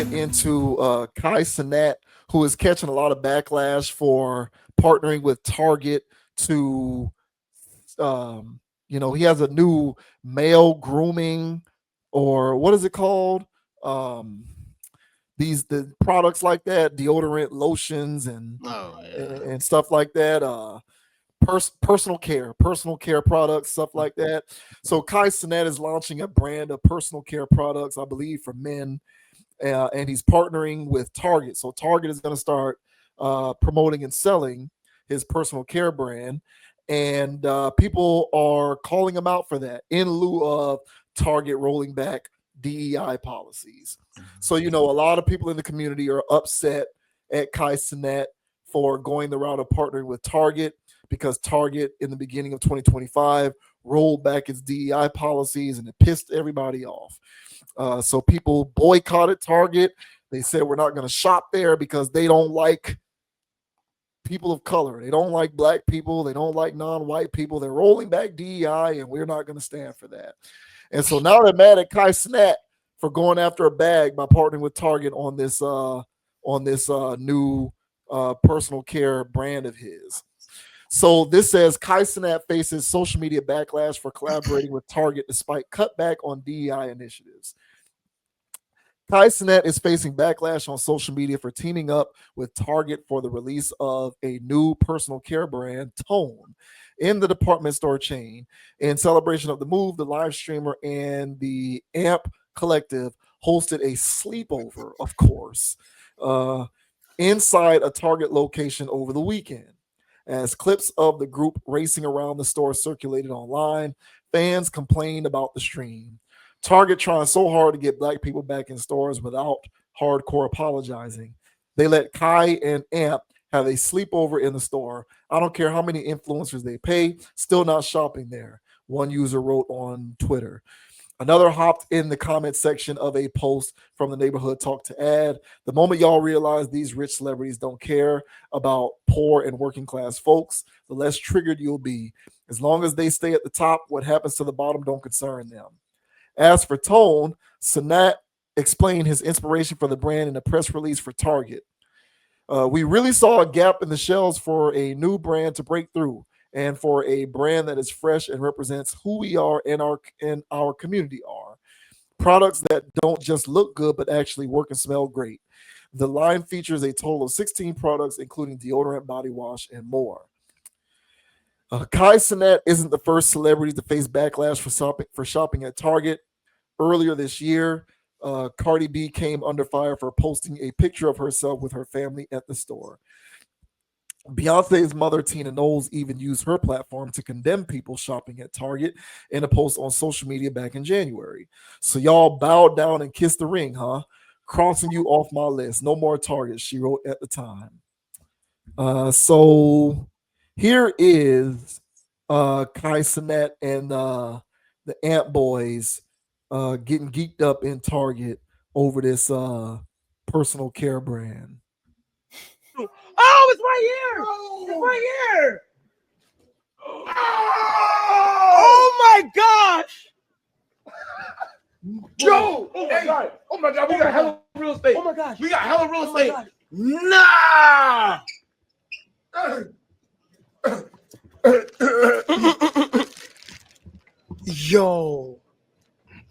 get into Kai Cenat, who is catching a lot of backlash for partnering with Target to, he has a new male grooming, or what is it called? Um, the products like that, deodorant, lotions, and Oh yeah. and stuff like that. Personal care products, stuff like that. So Kai Cenat is launching a brand of personal care products, I believe, for men, and he's partnering with Target. So Target is going to start promoting and selling his personal care brand, and people are calling him out for that in lieu of Target rolling back DEI policies. So a lot of people in the community are upset at Kai Cenat for going the route of partnering with Target, because Target in the beginning of 2025 rolled back its DEI policies, and it pissed everybody off. So people boycotted Target. They said we're not going to shop there because they don't like people of color. They don't like black people. They don't like non-white people. They're rolling back DEI, and we're not going to stand for that. And so now they're mad at Kai Cenat for going after a bag by partnering with Target on this new personal care brand of his. So this says Kai Cenat faces social media backlash for collaborating with Target despite cutback on DEI initiatives. Kai Cenat is facing backlash on social media for teaming up with Target for the release of a new personal care brand, Tone, in the department store chain. In celebration of the move, the live streamer and the AMP Collective hosted a sleepover, of course, inside a Target location over the weekend. As clips of the group racing around the store circulated online, fans complained about the stream. Target trying so hard to get black people back in stores without hardcore apologizing. They let Kai and Amp have a sleepover in the store. I don't care how many influencers they pay, still not shopping there, one user wrote on Twitter. Another hopped in the comment section of a post from the neighborhood talk to add, the moment y'all realize these rich celebrities don't care about poor and working class folks, the less triggered you'll be. As long as they stay at the top, what happens to the bottom don't concern them. As for Tone, Cenat explained his inspiration for the brand in a press release for Target. We really saw a gap in the shelves for a new brand to break through, and for a brand that is fresh and represents who we are and our community are. Products that don't just look good but actually work and smell great. The line features a total of 16 products, including deodorant, body wash, and more. Kai Cenat isn't the first celebrity to face backlash for shopping at Target. Earlier this year, Cardi B came under fire for posting a picture of herself with her family at the store. Beyonce's mother, Tina Knowles, even used her platform to condemn people shopping at Target in a post on social media back in January. So y'all bowed down and kissed the ring, huh? Crossing you off my list. No more Target, she wrote at the time. So here is Kai Cenat and the Ant Boys getting geeked up in Target over this personal care brand. Oh, it's right here! It's right here! Oh my gosh! Yo! Oh my god! Oh my god! We got hella real estate! Oh my gosh! We got hella real estate! Nah! Yo!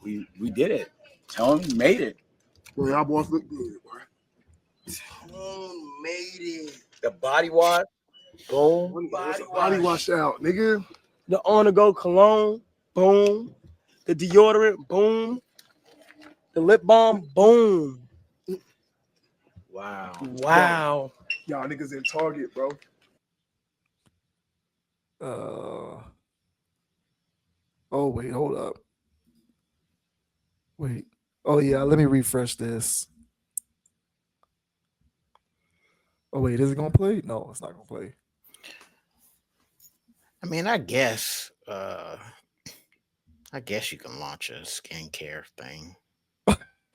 We did it. Tone made it. Well, y'all boys look good, boy. Tone made it. The body wash. Boom. Body wash out, nigga. The on-the-go cologne. Boom. The deodorant. Boom. The lip balm. Boom. Wow. Wow. Y'all niggas in Target, bro. Oh, wait, hold up. Wait. Oh, yeah, let me refresh this. Oh, wait, is it going to play? No, it's not going to play. I mean, I guess you can launch a skincare thing.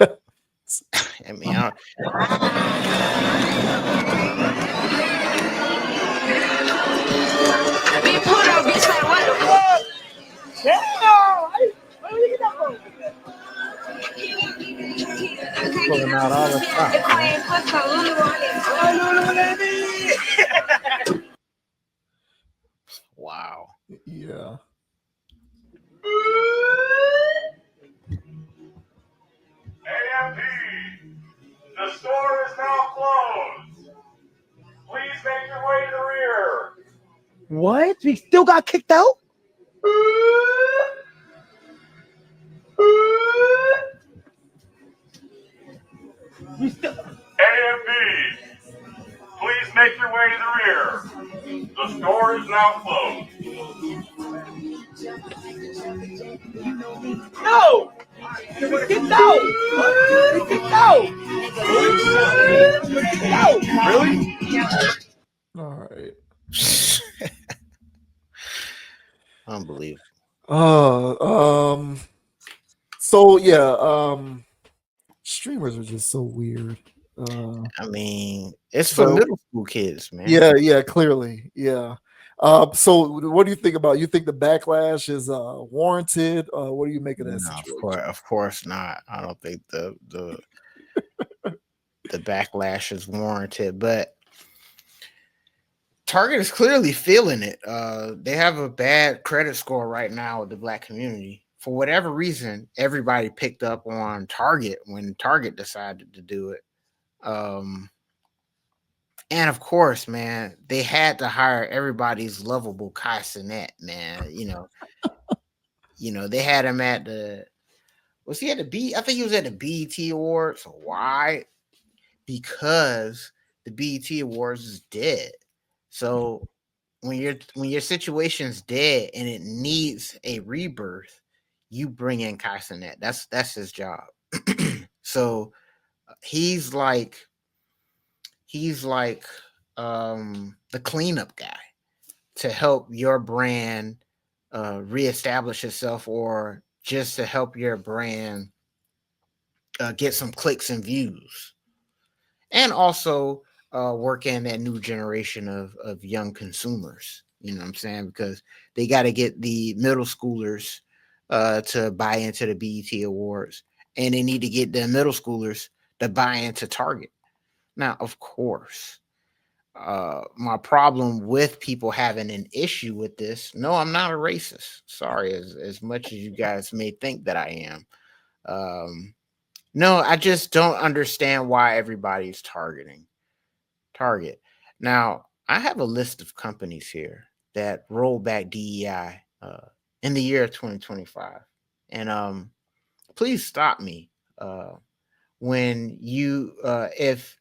I mean, Pulling out all the stops, man. Wow. Yeah. AMP, the store is now closed. Please make your way to the rear. What? We still got kicked out? AMP, please make your way to the rear. The store is now closed. No! We kicked out! We kicked out! We kicked out! Really? All right. Unbelievable. So yeah, streamers are just so weird. I mean, it's for So- middle school kids, man. Yeah, clearly. Yeah. So what do you think about? You think the backlash is warranted? What do you make of that No, situation? of course not. I don't think the backlash is warranted, but Target is clearly feeling it. They have a bad credit score right now with the Black community. For whatever reason, everybody picked up on Target when Target decided to do it. And of course, man, they had to hire everybody's lovable Kai Cenat, man. They had him at was he at the B? I think he was at the BET Awards. Why? Because the BET Awards is dead. So when your situation's dead and it needs a rebirth, you bring in Kai Cenat. That's his job. So he's like the cleanup guy to help your brand reestablish itself, or just to help your brand get some clicks and views, and also work in that new generation of young consumers. You know what I'm saying? Because they got to get the middle schoolers to buy into the BET Awards, and they need to get the middle schoolers to buy into Target. Now, of course, my problem with people having an issue with this, no, I'm not a racist. Sorry, as much as you guys may think that I am. No, I just don't understand why everybody's targeting Target. Now, I have a list of companies here that roll back DEI in the year of 2025. And please stop me when if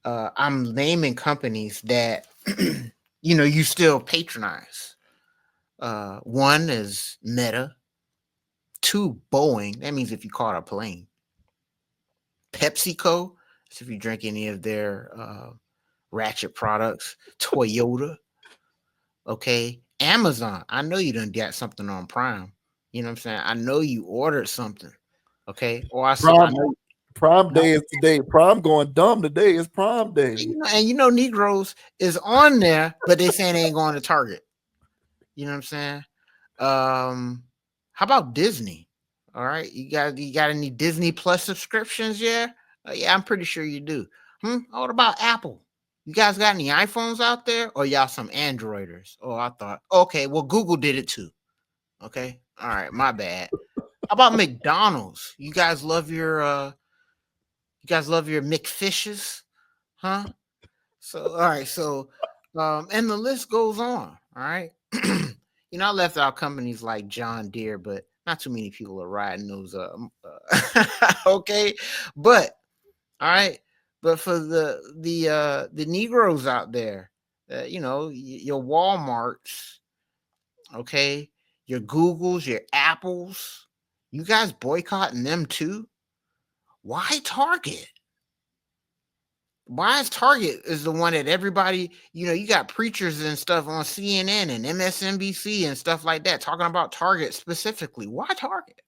I'm naming companies that you still patronize. One is Meta. Two, Boeing. That means if you caught a plane. PepsiCo. So if you drink any of their ratchet products. Toyota. Okay. Amazon. I know you done got something on Prime. You know what I'm saying? I know you ordered something. Okay. Or I know Prime Day is today. Prime going dumb today. It's Prime Day. And Negroes is on there, but they saying they ain't going to Target. You know what I'm saying? How about Disney? All right, you got any Disney Plus subscriptions? Yeah, yeah, I'm pretty sure you do. What about Apple? You guys got any iPhones out there, or y'all some Androiders? Oh, I thought. Okay, well, Google did it too. Okay, all right, my bad. How about McDonald's? You guys love your McFishes, huh? So all right, so and the list goes on. All right. I left out companies like John Deere, but not too many people are riding those okay. But all right, but for the Negroes out there, your Walmarts, okay, your Googles, your Apples, you guys boycotting them too? Why Target? Why is Target is the one that everybody, you got preachers and stuff on CNN and MSNBC and stuff like that talking about Target specifically. Why Target?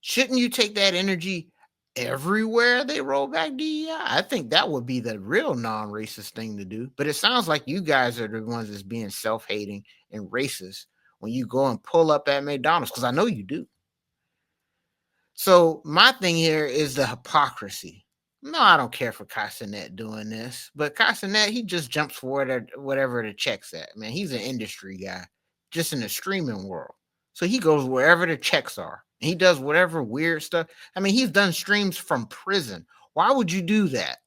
Shouldn't you take that energy everywhere they roll back DEI? I think that would be the real non-racist thing to do. But it sounds like you guys are the ones that's being self-hating and racist when you go and pull up at McDonald's, because I know you do. So my thing here is the hypocrisy. No, I don't care for Cenat doing this, but Cenat, he just jumps for whatever the check's at. Man, he's an industry guy, just in the streaming world. So he goes wherever the checks are. He does whatever weird stuff. I mean, he's done streams from prison. Why would you do that?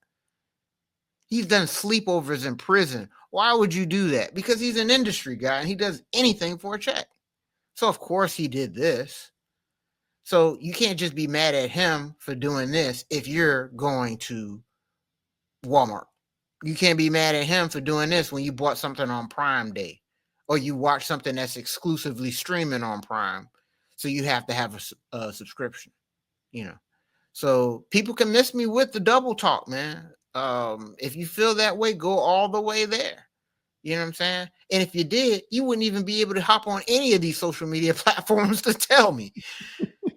He's done sleepovers in prison. Why would you do that? Because he's an industry guy and he does anything for a check. So of course he did this. So you can't just be mad at him for doing this if you're going to Walmart. You can't be mad at him for doing this when you bought something on Prime Day or you watch something that's exclusively streaming on Prime. So you have to have a subscription, you know. So people can miss me with the double talk, man. If you feel that way, go all the way there. You know what I'm saying? And if you did, you wouldn't even be able to hop on any of these social media platforms to tell me.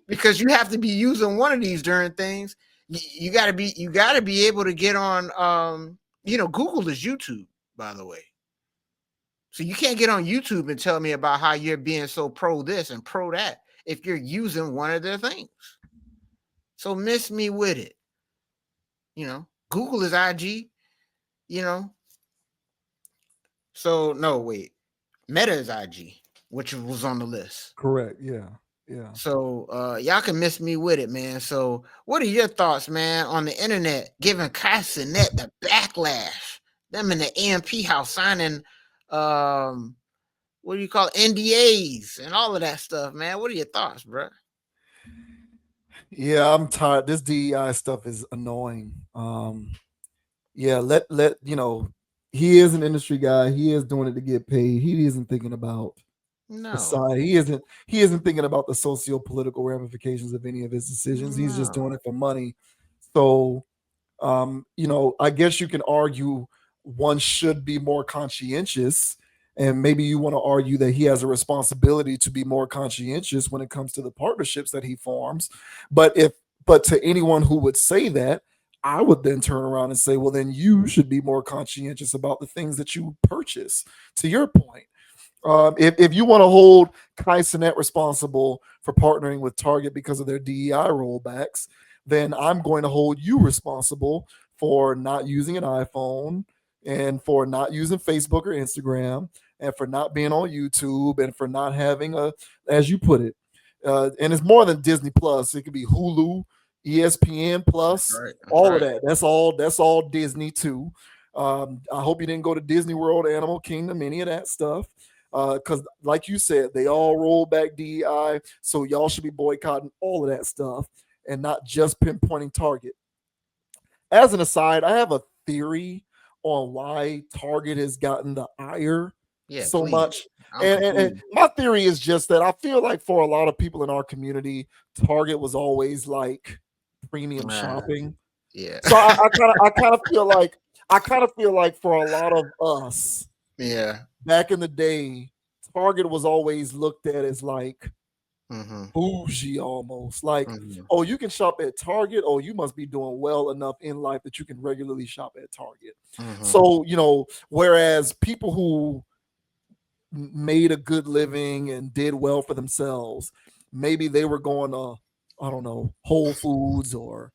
Because you have to be using one of these during things. You gotta be able to get on Google is YouTube, by the way. So you can't get on YouTube and tell me about how you're being so pro this and pro that if you're using one of their things. So miss me with it. Google is IG, So no, wait. Meta is IG, which was on the list. Correct. Yeah. Yeah. So y'all can miss me with it, man. So what are your thoughts, man, on the internet giving Cenat the backlash? Them in the AMP house signing what do you call it? NDAs and all of that stuff, man. What are your thoughts, bro? Yeah, I'm tired. This DEI stuff is annoying. Yeah, let he is an industry guy. He is doing it to get paid. He isn't thinking about the No. side. He isn't thinking about the socio-political ramifications of any of his decisions. He's just doing it for money. So I guess you can argue one should be more conscientious, and maybe you want to argue that he has a responsibility to be more conscientious when it comes to the partnerships that he forms. But to anyone who would say that, I would then turn around and say, well, then you should be more conscientious about the things that you purchase. To your point, if you want to hold Cenat responsible for partnering with Target because of their DEI rollbacks, then I'm going to hold you responsible for not using an iPhone and for not using Facebook or Instagram and for not being on YouTube and for not having as you put it, and it's more than Disney Plus. It could be Hulu, ESPN Plus, all of that. That's all Disney too. I hope you didn't go to Disney World, Animal Kingdom, any of that stuff. Because like you said, they all roll back DEI. So y'all should be boycotting all of that stuff and not just pinpointing Target. As an aside, I have a theory on why Target has gotten the ire so much. And my theory is just that I feel like for a lot of people in our community, Target was always like premium shopping. Yeah. So I kind of feel like for a lot of us, back in the day, Target was always looked at as like bougie almost. Like, oh, you can shop at Target. Oh, you must be doing well enough in life that you can regularly shop at Target. So, whereas people who made a good living and did well for themselves, maybe they were going to, I don't know, Whole Foods or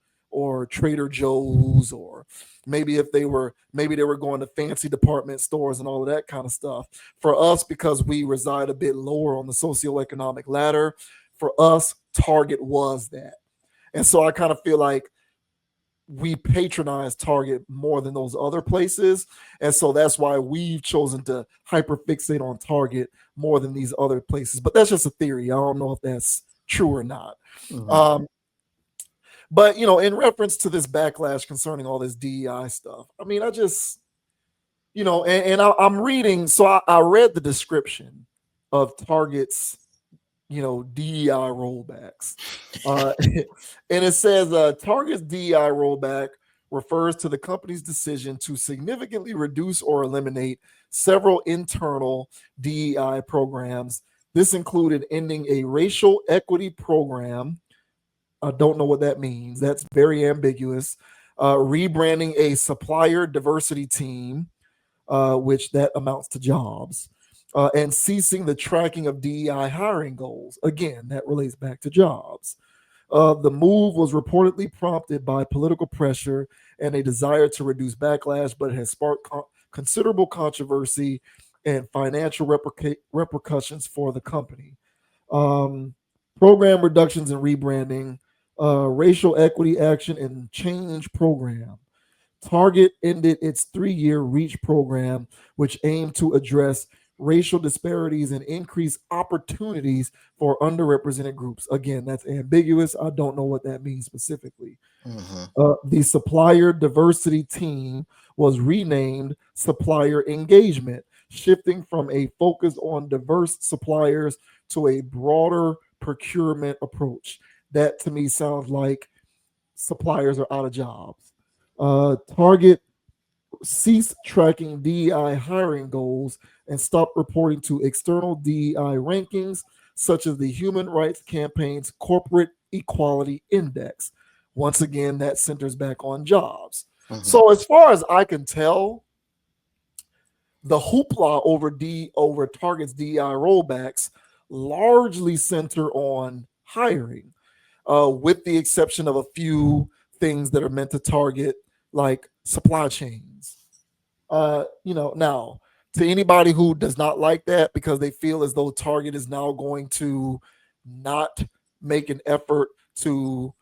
Trader Joe's, or maybe they were going to fancy department stores and all of that kind of stuff. For us, because we reside a bit lower on the socioeconomic ladder, for us, Target was that. And so I kind of feel like we patronize Target more than those other places. And so that's why we've chosen to hyperfixate on Target more than these other places. But that's just a theory. I don't know if that's true or not. But, in reference to this backlash concerning all this DEI stuff, I mean, I just, I'm reading. So I read the description of Target's, DEI rollbacks. And it says Target's DEI rollback refers to the company's decision to significantly reduce or eliminate several internal DEI programs. This included ending a racial equity program. I don't know what that means. That's very ambiguous. Rebranding a supplier diversity team, which that amounts to jobs, and ceasing the tracking of DEI hiring goals. Again, that relates back to jobs. The move was reportedly prompted by political pressure and a desire to reduce backlash, but it has sparked considerable controversy and financial repercussions for the company. Um, Program reductions and rebranding, racial equity action and change program. Target ended its 3-year REACH program, which aimed to address racial disparities and increase opportunities for underrepresented groups. Again, that's ambiguous. I don't know what that means specifically. The supplier diversity team was renamed Supplier Engagement, shifting from a focus on diverse suppliers to a broader procurement approach. That to me sounds like suppliers are out of jobs. Target ceased tracking DEI hiring goals and stopped reporting to external DEI rankings, such as the Human Rights Campaign's Corporate Equality Index. Once again, that centers back on jobs. So, as far as I can tell, the hoopla over Target's DEI rollbacks largely center on hiring, with the exception of a few things that are meant to target like supply chains. Now to anybody who does not like that because they feel as though Target is now going to not make an effort to,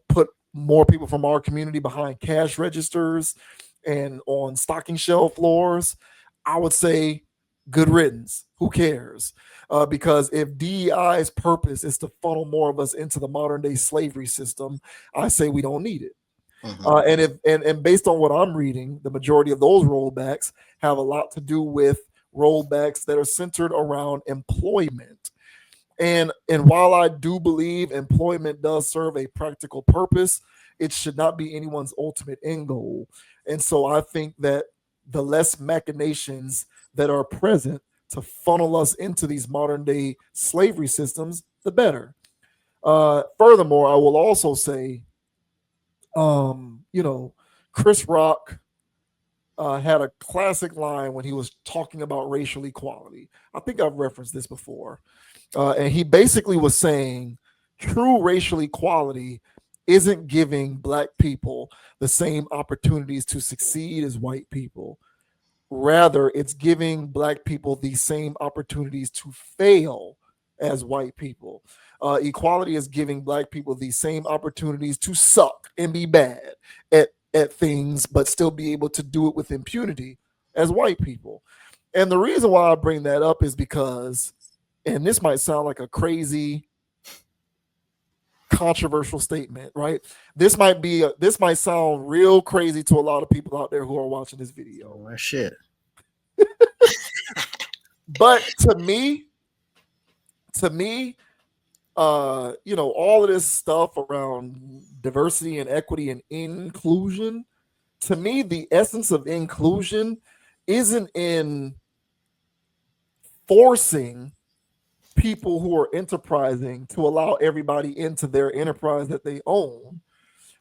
put more people from our community behind cash registers and on stocking shelf floors, I would say good riddance. Who cares? Because if DEI's purpose is to funnel more of us into the modern day slavery system, I say we don't need it. And based on what I'm reading, the majority of those rollbacks have a lot to do with rollbacks that are centered around employment. And while I do believe employment does serve a practical purpose, it should not be anyone's ultimate end goal. And so I think that the less machinations that are present to funnel us into these modern day slavery systems, the better. Furthermore, I will also say, Chris Rock had a classic line when he was talking about racial equality. I think I've referenced this before. And he basically was saying true racial equality isn't giving black people the same opportunities to succeed as white people. Rather, it's giving black people the same opportunities to fail as white people. Equality is giving black people the same opportunities to suck and be bad at things, but still be able to do it with impunity as white people. And the reason why I bring that up is because, and this might sound like a crazy, controversial statement, right? This might sound real crazy to a lot of people out there who are watching this video. Oh, shit. But to me, all of this stuff around diversity and equity and inclusion, to me, the essence of inclusion isn't in forcing people who are enterprising to allow everybody into their enterprise that they own.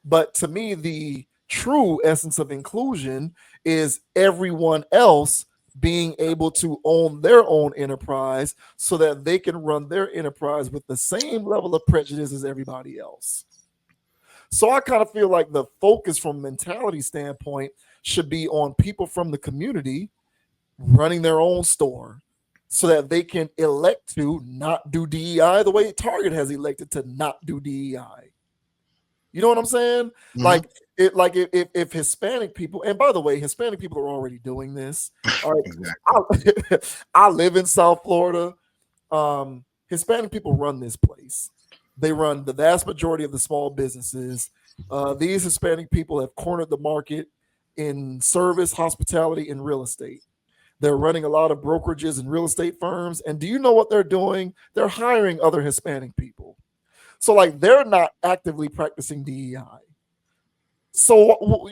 But to me, the true essence of inclusion is everyone else being able to own their own enterprise so that they can run their enterprise with the same level of prejudice as everybody else. So I kind of feel like the focus from a mentality standpoint should be on people from the community running their own store so that they can elect to not do DEI the way Target has elected to not do DEI. You know what I'm saying? Mm-hmm. Like if Hispanic people, and by the way, Hispanic people are already doing this. All right. Exactly. I live in South Florida. Hispanic people run this place. They run the vast majority of the small businesses. These Hispanic people have cornered the market in service, hospitality, and real estate. They're running a lot of brokerages and real estate firms. And do you know what they're doing? They're hiring other Hispanic people. So, like, they're not actively practicing DEI. So,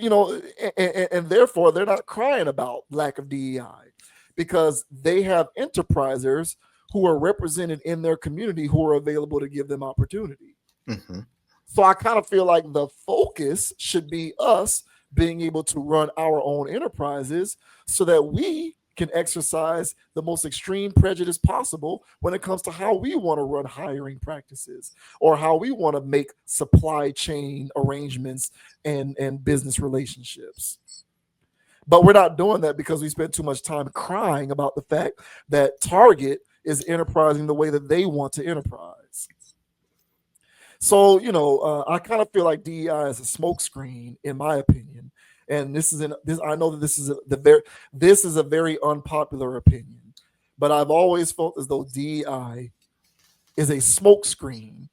and therefore, they're not crying about lack of DEI because they have enterprisers who are represented in their community who are available to give them opportunity. Mm-hmm. So I kind of feel like the focus should be us being able to run our own enterprises so that we can exercise the most extreme prejudice possible when it comes to how we want to run hiring practices or how we want to make supply chain arrangements and business relationships. But we're not doing that because we spend too much time crying about the fact that Target is enterprising the way that they want to enterprise. So, I kind of feel like DEI is a smokescreen, in my opinion. And I know that this is a very unpopular opinion, but I've always felt as though DEI is a smokescreen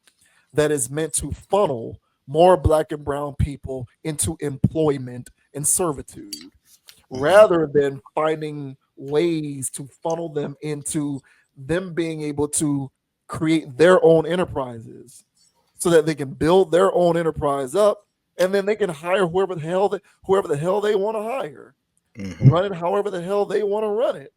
that is meant to funnel more black and brown people into employment and servitude, rather than finding ways to funnel them into them being able to create their own enterprises so that they can build their own enterprise up, and then they can hire whoever the hell they want to hire, run it however the hell they want to run it.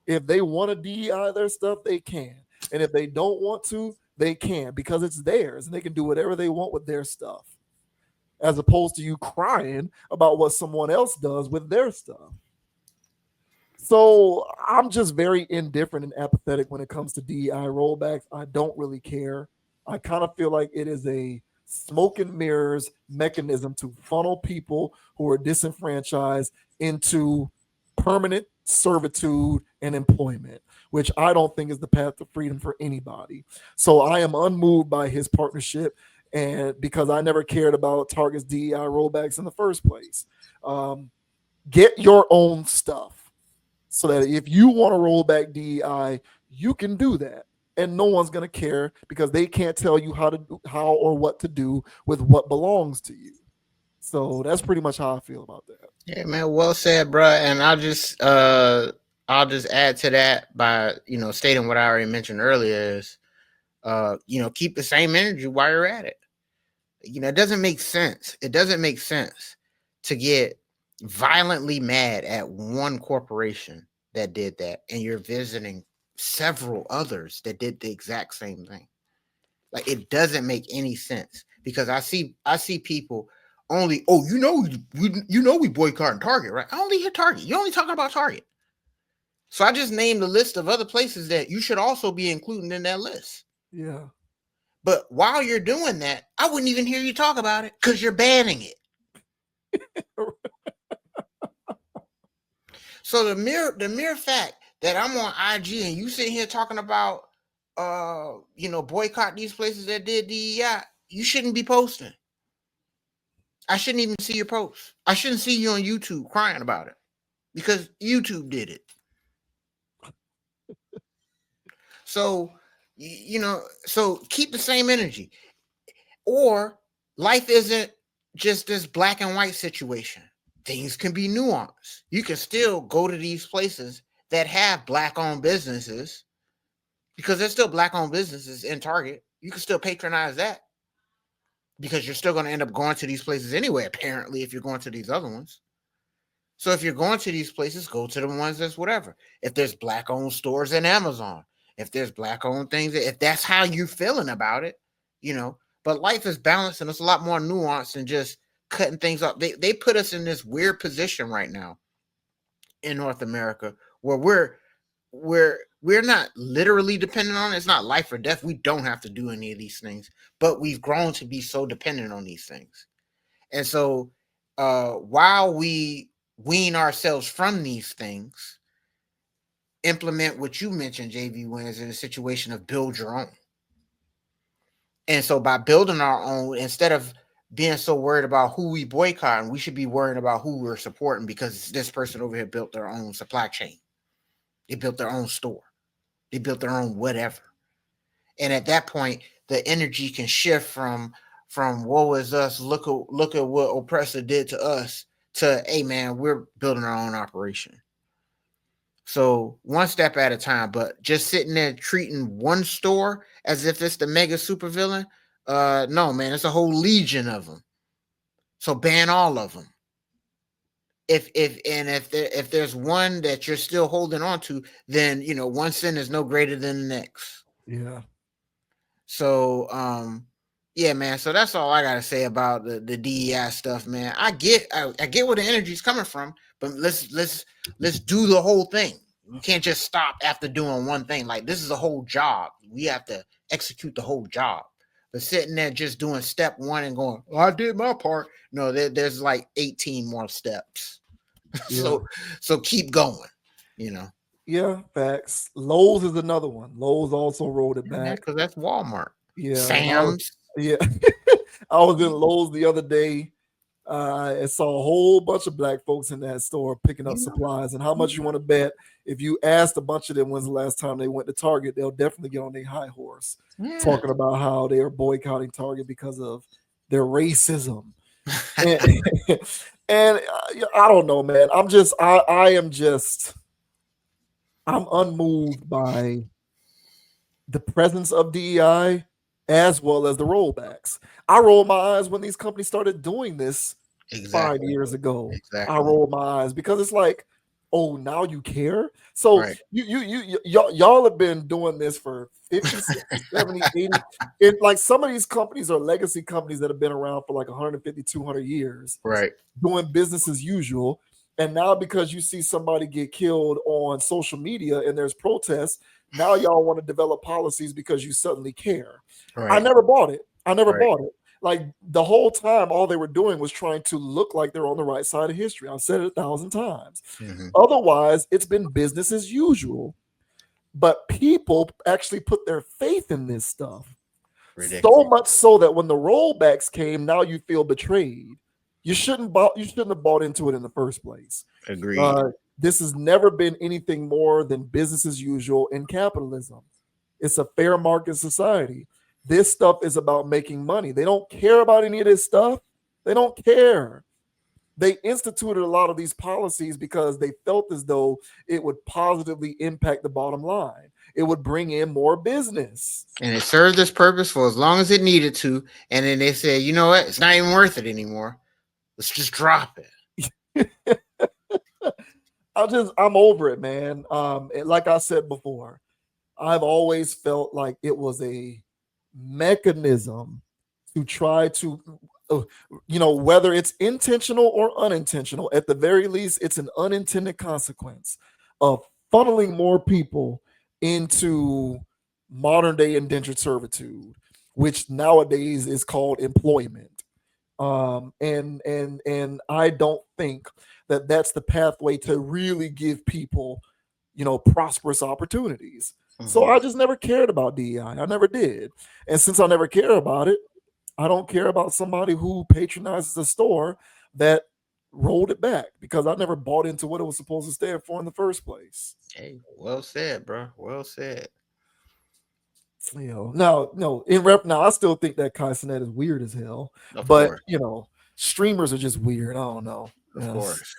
If they want to DEI their stuff, they can, and if they don't want to, they can, because it's theirs and they can do whatever they want with their stuff, as opposed to you crying about what someone else does with their stuff. So I'm just very indifferent and apathetic when it comes to DEI rollbacks. I don't really care. I kind of feel like it is a smoke and mirrors mechanism to funnel people who are disenfranchised into permanent servitude and employment, which I don't think is the path to freedom for anybody. So I am unmoved by his partnership, and because I never cared about Target's DEI rollbacks in the first place. Get your own stuff so that if you want to roll back DEI, you can do that. And no one's going to care because they can't tell you how or what to do with what belongs to you. So that's pretty much how I feel about that. Yeah, man. Well said, bro. And I'll just add to that by, stating what I already mentioned earlier is, keep the same energy while you're at it. It doesn't make sense. It doesn't make sense to get violently mad at one corporation that did that, and you're visiting several others that did the exact same thing. Like, it doesn't make any sense, because I see people only, we boycotting Target, right? I only hear Target. You're only talking about Target. So I just named a list of other places that you should also be including in that list. Yeah. But while you're doing that, I wouldn't even hear you talk about it because you're banning it. So the mere fact that I'm on IG and you sitting here talking about, boycott these places that did DEI, you shouldn't be posting. I shouldn't even see your post. I shouldn't see you on YouTube crying about it because YouTube did it. So, so keep the same energy. Or life isn't just this black and white situation. Things can be nuanced. You can still go to these places that have black-owned businesses, because there's still black-owned businesses in Target. You can still patronize that, because you're still going to end up going to these places anyway, apparently, if you're going to these other ones. So if you're going to these places, go to the ones that's whatever. If there's black-owned stores in Amazon, if there's black-owned things, if that's how you're feeling about it, But life is balanced, and it's a lot more nuanced than just cutting things up. They put us in this weird position right now in North America where we're not literally dependent on it. It's not life or death. We don't have to do any of these things, but we've grown to be so dependent on these things. And so while we wean ourselves from these things, implement what you mentioned, JV Wins, in a situation of build your own. And so by building our own, instead of being so worried about who we boycotting, we should be worrying about who we're supporting, because this person over here built their own supply chain. They built their own store. They built their own whatever. And at that point, the energy can shift from woe is us, look at what oppressor did to us, to, hey man, we're building our own operation. So one step at a time, but just sitting there treating one store as if it's the mega supervillain, no, man, it's a whole legion of them. So ban all of them. If there's one that you're still holding on to, then one sin is no greater than the next. Yeah. So Yeah, man. So that's all I gotta say about the DEI stuff, man. I get where the energy's coming from, but let's do the whole thing. We can't just stop after doing one thing. Like, this is a whole job. We have to execute the whole job. But sitting there just doing step one and going, well, I did my part. No, there's like 18 more steps. Yeah. So keep going. You know. Yeah, facts. Lowe's is another one. Lowe's also rolled it back. Because that's Walmart. Yeah. Sam's. Yeah. I was in Lowe's the other day. I saw a whole bunch of black folks in that store picking up supplies. And how much you want to bet if you asked a bunch of them when's the last time they went to Target, they'll definitely get on their high horse talking about how they are boycotting Target because of their racism. and I don't know, man. I'm unmoved by the presence of DEI as well as the rollbacks. I rolled my eyes when these companies started doing this 5 years ago. I rolled my eyes because it's like, oh, now you care. So y'all have been doing this for 50, 60, 70, 80. And like some of these companies are legacy companies that have been around for like 150, 200 years. Right. Doing business as usual. And now because you see somebody get killed on social media and there's protests, now y'all want to develop policies because you suddenly care. Right. I never bought it. Bought it. Like the whole time, all they were doing was trying to look like they're on the right side of history. I've said it 1,000 times. Otherwise, it's been business as usual. But people actually put their faith in this stuff. Ridiculous. So much so that when the rollbacks came, now you feel betrayed. You shouldn't have bought into it in the first place. Agreed. This has never been anything more than business as usual in capitalism. It's a fair market society. This stuff is about making money. They don't care about any of this stuff. They don't care. They instituted a lot of these policies because they felt as though it would positively impact the bottom line. It would bring in more business. And it served this purpose for as long as it needed to. And then they said, you know what? It's not even worth it anymore. Let's just drop it. I'm over it, man. Like I said before, I've always felt like it was a mechanism to try to, whether it's intentional or unintentional, at the very least, it's an unintended consequence of funneling more people into modern day indentured servitude, which nowadays is called employment. And I don't think that that's the pathway to really give people, prosperous opportunities. So I just never cared about DEI. I never did. And since I never care about it, I don't care about somebody who patronizes a store that rolled it back because I never bought into what it was supposed to stand for in the first place. Hey, well said, bro. Well said. Now I still think that Cenat is weird as hell. Of course. Streamers are just weird. I don't know. Of course.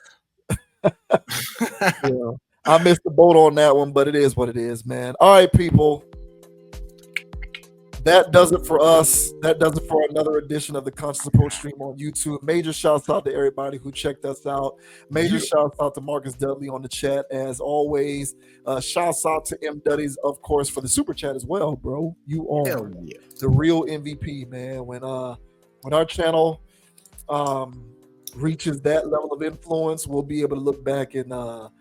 I missed the boat on that one, but it is what it is, man. All right, people. That does it for us. That does it for another edition of the Conscious Approach stream on YouTube. Major shouts out to everybody who checked us out. Major shouts out to Marcus Dudley on the chat as always. Shouts out to M Duddies, of course, for the super chat as well, bro. You are the real MVP, man. When our channel reaches that level of influence, we'll be able to look back and know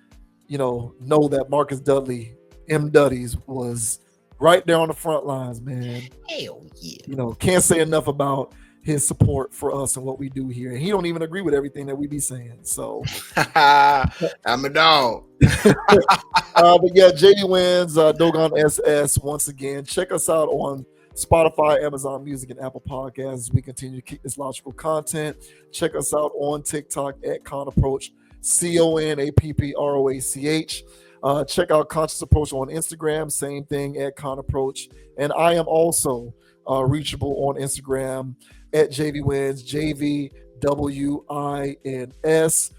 that Marcus Dudley, M Duddies, was right there on the front lines, man. Hell yeah. Can't say enough about his support for us and what we do here. And he don't even agree with everything that we be saying. So I'm a dog. But yeah, JD Wins, Dogon SS once again. Check us out on Spotify, Amazon Music, and Apple Podcasts as we continue to keep this logical content. Check us out on TikTok at Con Approach, CONAPPROACH. Check out Conscious Approach on Instagram, same thing at Con Approach. And I am also reachable on Instagram at JVWins, JVWINS.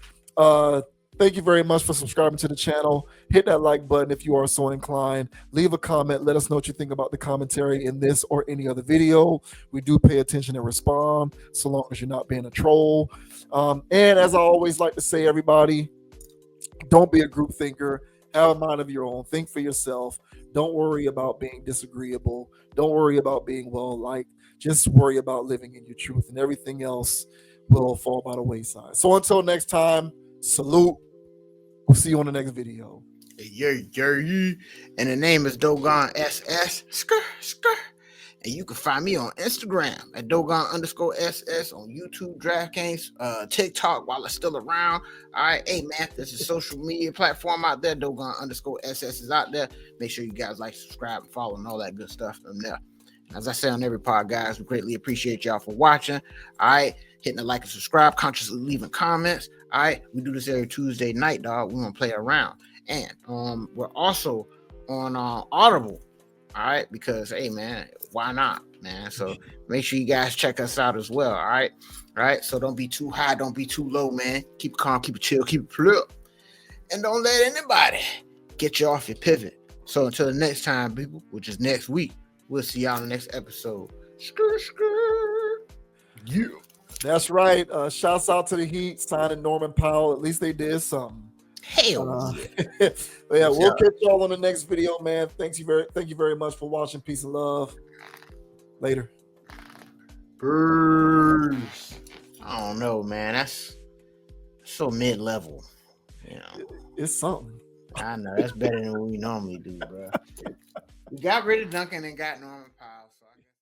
Thank you very much for subscribing to the channel. Hit that like button if you are so inclined. Leave a comment. Let us know what you think about the commentary in this or any other video. We do pay attention and respond, so long as you're not being a troll. And as I always like to say, everybody, don't be a group thinker. Have a mind of your own. Think for yourself. Don't worry about being disagreeable. Don't worry about being well liked. Just worry about living in your truth, and everything else will fall by the wayside. So until next time, salute. We'll see you on the next video. Yeah. And the name is Dogon SS. Skr. And you can find me on Instagram at Dogon_SS, on YouTube, DraftKings, TikTok while it's still around. All right. Hey, man, there's a social media platform out there. Dogon_SS is out there. Make sure you guys like, subscribe, and follow, and all that good stuff from there. As I say on every pod, guys, we greatly appreciate y'all for watching. All right. Hitting the like and subscribe, consciously leaving comments. All right. We do this every Tuesday night, dog. We're going to play around. And we're also on Audible. All right. Because, hey, man, why not, man? So make sure you guys check us out as well. All right. All right. So don't be too high. Don't be too low, man. Keep it calm. Keep it chill. Keep it flip. And don't let anybody get you off your pivot. So until the next time, people, which is next week, we'll see y'all in the next episode. Yeah. That's right. Shouts out to the Heat signing Norman Powell. At least they did something. Hell yeah. Yeah, we'll catch y'all on the next video, man. Thank you very much for watching. Peace and love. Later. Peace. I don't know, man. That's so mid-level. You know, It's something. I know that's better than what we normally do, bro. We got rid of Duncan and got Norman Powell. So I guess